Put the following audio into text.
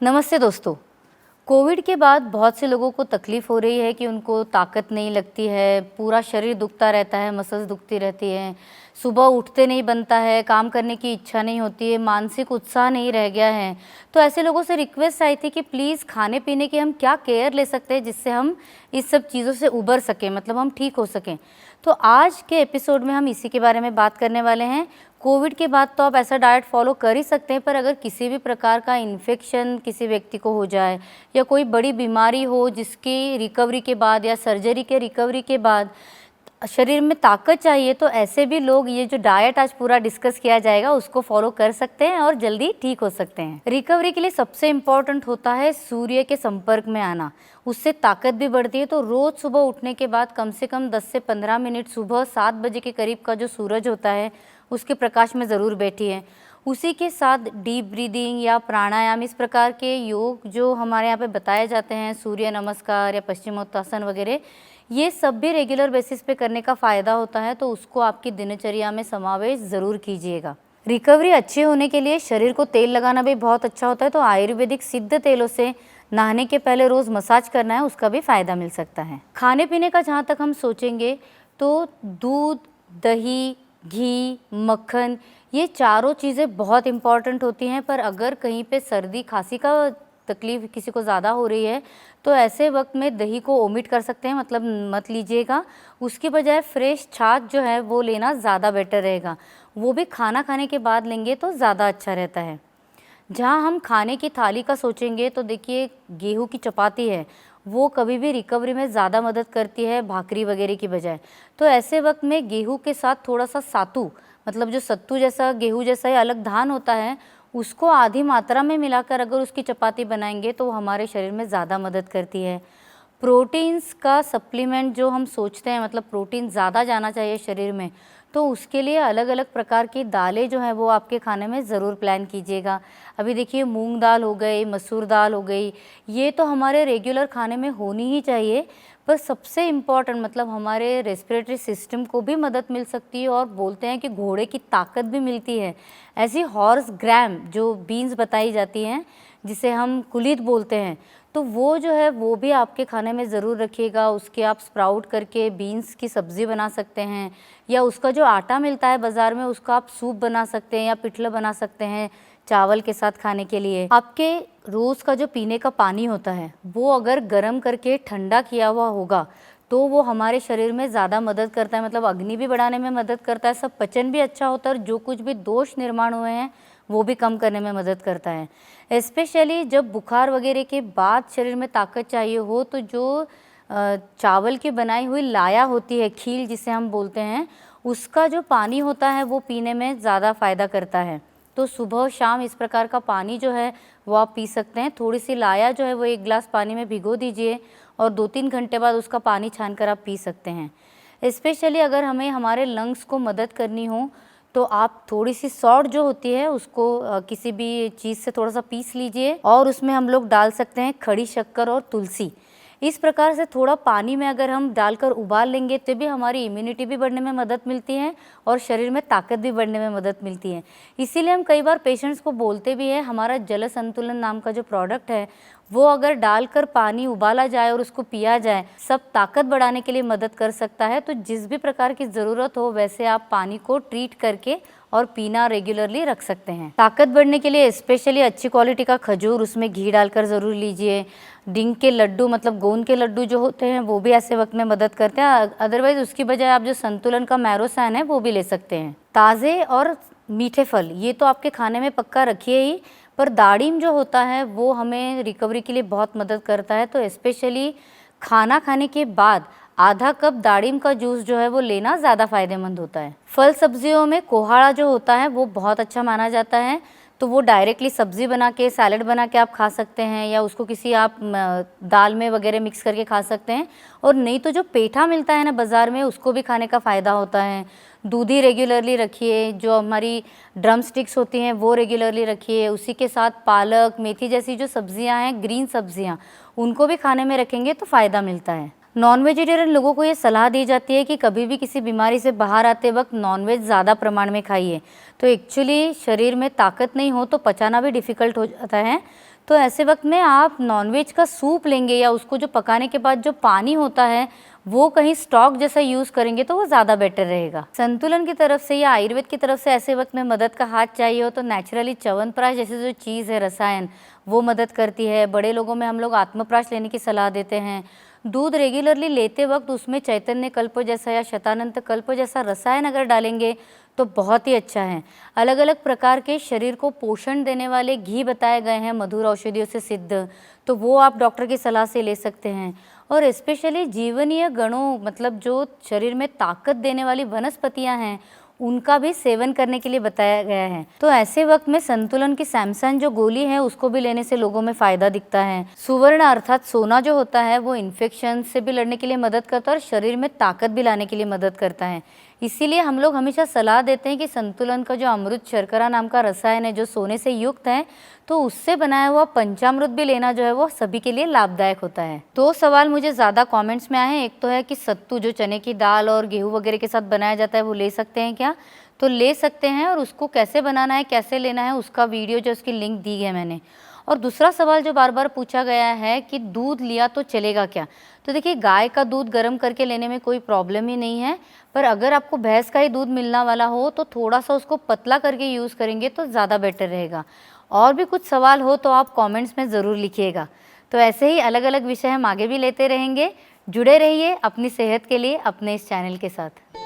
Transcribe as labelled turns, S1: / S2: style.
S1: नमस्ते दोस्तों। कोविड के बाद बहुत से लोगों को तकलीफ़ हो रही है कि उनको ताकत नहीं लगती है, पूरा शरीर दुखता रहता है, मसल्स दुखती रहती हैं, सुबह उठते नहीं बनता है, काम करने की इच्छा नहीं होती है, मानसिक उत्साह नहीं रह गया है। तो ऐसे लोगों से रिक्वेस्ट आई थी कि प्लीज़ खाने-पीने की हम क्या केयर ले सकते हैं जिससे हम इस सब चीज़ों से उबर सकें, मतलब हम ठीक हो सकें। तो आज के एपिसोड में हम इसी के बारे में बात करने वाले हैं। कोविड के बाद तो आप ऐसा डाइट फॉलो कर ही सकते हैं, पर अगर किसी भी प्रकार का इन्फेक्शन किसी व्यक्ति को हो जाए या कोई बड़ी बीमारी हो जिसकी रिकवरी के बाद या सर्जरी के रिकवरी के बाद शरीर में ताकत चाहिए, तो ऐसे भी लोग ये जो डाइट आज पूरा डिस्कस किया जाएगा उसको फॉलो कर सकते हैं और जल्दी ठीक हो सकते हैं। रिकवरी के लिए सबसे इम्पॉर्टेंट होता है सूर्य के संपर्क में आना, उससे ताकत भी बढ़ती है। तो रोज़ सुबह उठने के बाद कम से कम 10 से 15 मिनट सुबह 7 बजे के करीब का जो सूरज होता है उसके प्रकाश में ज़रूर बैठिए। उसी के साथ डीप ब्रीदिंग या प्राणायाम, इस प्रकार के योग जो हमारे यहाँ पे बताए जाते हैं, सूर्य नमस्कार या पश्चिमोत्तासन वगैरह, ये सब भी रेगुलर बेसिस पे करने का फ़ायदा होता है, तो उसको आपकी दिनचर्या में समावेश ज़रूर कीजिएगा। रिकवरी अच्छी होने के लिए शरीर को तेल लगाना भी बहुत अच्छा होता है, तो आयुर्वेदिक सिद्ध तेलों से नहाने के पहले रोज़ मसाज करना है, उसका भी फ़ायदा मिल सकता है। खाने पीने का जहाँ तक हम सोचेंगे तो दूध, दही, घी, मक्खन, ये चारों चीज़ें बहुत इम्पॉर्टेंट होती हैं। पर अगर कहीं पे सर्दी खांसी का तकलीफ़ किसी को ज़्यादा हो रही है तो ऐसे वक्त में दही को ओमिट कर सकते हैं, मतलब मत लीजिएगा। उसकी बजाय फ्रेश छाछ जो है वो लेना ज़्यादा बेटर रहेगा, वो भी खाना खाने के बाद लेंगे तो ज़्यादा अच्छा रहता है। जहाँ हम खाने की थाली का सोचेंगे तो देखिए, गेहूँ की चपाती है वो कभी भी रिकवरी में ज़्यादा मदद करती है भाकरी वगैरह की बजाय। तो ऐसे वक्त में गेहूँ के साथ थोड़ा सा सातू, मतलब जो सत्तू जैसा गेहूँ जैसा ही अलग धान होता है, उसको आधी मात्रा में मिलाकर अगर उसकी चपाती बनाएंगे तो वो हमारे शरीर में ज़्यादा मदद करती है। प्रोटीन्स का सप्लीमेंट जो हम सोचते हैं, मतलब प्रोटीन ज़्यादा जाना चाहिए शरीर में, तो उसके लिए अलग अलग प्रकार की दालें जो हैं वो आपके खाने में ज़रूर प्लान कीजिएगा। अभी देखिए, मूंग दाल हो गई, मसूर दाल हो गई, ये तो हमारे रेगुलर खाने में होनी ही चाहिए। पर सबसे इम्पॉर्टेंट, मतलब हमारे रेस्पिरेटरी सिस्टम को भी मदद मिल सकती है और बोलते हैं कि घोड़े की ताकत भी मिलती है। ऐसी हॉर्स ग्राम जो बीन्स बताई जाती हैं, जिसे हम कुलीद बोलते हैं, तो वो जो है वो भी आपके खाने में ज़रूर रखिएगा। उसके आप स्प्राउट करके बीन्स की सब्ज़ी बना सकते हैं, या उसका जो आटा मिलता है बाज़ार में उसका आप सूप बना सकते हैं या पिठला बना सकते हैं चावल के साथ खाने के लिए। आपके रोज़ का जो पीने का पानी होता है वो अगर गर्म करके ठंडा किया हुआ होगा तो वो हमारे शरीर में ज़्यादा मदद करता है, मतलब अग्नि भी बढ़ाने में मदद करता है, सब पचन भी अच्छा होता है और जो कुछ भी दोष निर्माण हुए हैं वो भी कम करने में मदद करता है। स्पेशली जब बुखार वगैरह के बाद शरीर में ताकत चाहिए हो तो जो चावल की बनाई हुई लाया होती है, खील जिसे हम बोलते हैं, उसका जो पानी होता है वो पीने में ज़्यादा फ़ायदा करता है। तो सुबह शाम इस प्रकार का पानी जो है वो आप पी सकते हैं। थोड़ी सी लाया जो है वो 1 गिलास पानी में भिगो दीजिए और 2-3 घंटे बाद उसका पानी छानकर आप पी सकते हैं। स्पेशली अगर हमें हमारे लंग्स को मदद करनी हो तो आप थोड़ी सी सौंठ जो होती है उसको किसी भी चीज़ से थोड़ा सा पीस लीजिए और उसमें हम लोग डाल सकते हैं खड़ी शक्कर और तुलसी। इस प्रकार से थोड़ा पानी में अगर हम डालकर उबाल लेंगे तो भी हमारी इम्यूनिटी भी बढ़ने में मदद मिलती है और शरीर में ताकत भी बढ़ने में मदद मिलती है। इसीलिए हम कई बार पेशेंट्स को बोलते भी हैं, हमारा जल संतुलन नाम का जो प्रोडक्ट है वो अगर डालकर पानी उबाला जाए और उसको पिया जाए, सब ताकत बढ़ाने के लिए मदद कर सकता है। तो जिस भी प्रकार की ज़रूरत हो वैसे आप पानी को ट्रीट करके और पीना रेगुलरली रख सकते हैं। ताकत बढ़ने के लिए स्पेशली अच्छी क्वालिटी का खजूर, उसमें घी डालकर ज़रूर लीजिए। डिंग के लड्डू, मतलब गोंद के लड्डू जो होते हैं वो भी ऐसे वक्त में मदद करते हैं। अदरवाइज़ उसकी बजाय आप जो संतुलन का मैरोसान है वो भी ले सकते हैं। ताज़े और मीठे फल ये तो आपके खाने में पक्का रखिए ही, पर दाड़िम जो होता है वो हमें रिकवरी के लिए बहुत मदद करता है। तो स्पेशली खाना खाने के बाद आधा कप दाड़िम का जूस जो है वो लेना ज़्यादा फ़ायदेमंद होता है। फल सब्जियों में कोहाड़ा जो होता है वो बहुत अच्छा माना जाता है, तो वो डायरेक्टली सब्ज़ी बना के सैलेड बना के आप खा सकते हैं या उसको किसी आप दाल में वगैरह मिक्स करके खा सकते हैं। और नहीं तो जो पेठा मिलता है ना बाज़ार में, उसको भी खाने का फ़ायदा होता है। दूधी रेगुलरली रखिए, जो हमारी ड्रम स्टिक्स होती हैं वो रेगुलरली रखिए। उसी के साथ पालक, मेथी जैसी जो सब्जियां हैं, ग्रीन सब्जियां, उनको भी खाने में रखेंगे तो फ़ायदा मिलता है। नॉन वेजिटेरियन लोगों को ये सलाह दी जाती है कि कभी भी किसी बीमारी से बाहर आते वक्त नॉनवेज ज़्यादा प्रमाण में खाइए। तो एक्चुअली शरीर में ताकत नहीं हो तो पचाना भी डिफ़िकल्ट हो जाता है। तो ऐसे वक्त में आप नॉनवेज का सूप लेंगे या उसको जो पकाने के बाद जो पानी होता है वो कहीं स्टॉक जैसा यूज़ करेंगे तो वो ज़्यादा बेटर रहेगा। संतुलन की तरफ से या आयुर्वेद की तरफ से ऐसे वक्त में मदद का हाथ चाहिए हो तो नेचुरली च्यवनप्राश जैसे जो चीज़ है रसायन वो मदद करती है। बड़े लोगों में हम लोग आत्मप्राश लेने की सलाह देते हैं। दूध रेगुलरली लेते वक्त उसमें चैतन्य कल्प जैसा या शतानंत कल्प जैसा रसायन अगर डालेंगे तो बहुत ही अच्छा है। अलग अलग प्रकार के शरीर को पोषण देने वाले घी बताए गए हैं मधुर औषधियों से सिद्ध, तो वो आप डॉक्टर की सलाह से ले सकते हैं। और स्पेशली जीवनीय गणों मतलब जो शरीर में ताकत देने वाली वनस्पतियां हैं उनका भी सेवन करने के लिए बताया गया है। तो ऐसे वक्त में संतुलन की सैमसन जो गोली है उसको भी लेने से लोगों में फायदा दिखता है। सुवर्ण अर्थात सोना जो होता है वो इन्फेक्शन से भी लड़ने के लिए मदद करता है और शरीर में ताकत भी लाने के लिए मदद करता है। इसीलिए हम लोग हमेशा सलाह देते हैं कि संतुलन का जो अमृत शर्करा नाम का रसायन है जो सोने से युक्त है तो उससे बनाया हुआ पंचामृत भी लेना जो है वो सभी के लिए लाभदायक होता है। दो सवाल मुझे ज़्यादा कमेंट्स में आए हैं। एक तो है कि सत्तू जो चने की दाल और गेहूं वगैरह के साथ बनाया जाता है वो ले सकते हैं क्या? तो ले सकते हैं और उसको कैसे बनाना है कैसे लेना है उसका वीडियो जो उसकी लिंक दी है मैंने। और दूसरा सवाल जो बार बार पूछा गया है कि दूध लिया तो चलेगा क्या? तो देखिए गाय का दूध गर्म करके लेने में कोई प्रॉब्लम ही नहीं है, पर अगर आपको भैंस का ही दूध मिलना वाला हो तो थोड़ा सा उसको पतला करके यूज़ करेंगे तो ज़्यादा बेटर रहेगा। और भी कुछ सवाल हो तो आप कमेंट्स में ज़रूर लिखिएगा। तो ऐसे ही अलग अलग विषय हम आगे भी लेते रहेंगे। जुड़े रहिए अपनी सेहत के लिए अपने इस चैनल के साथ।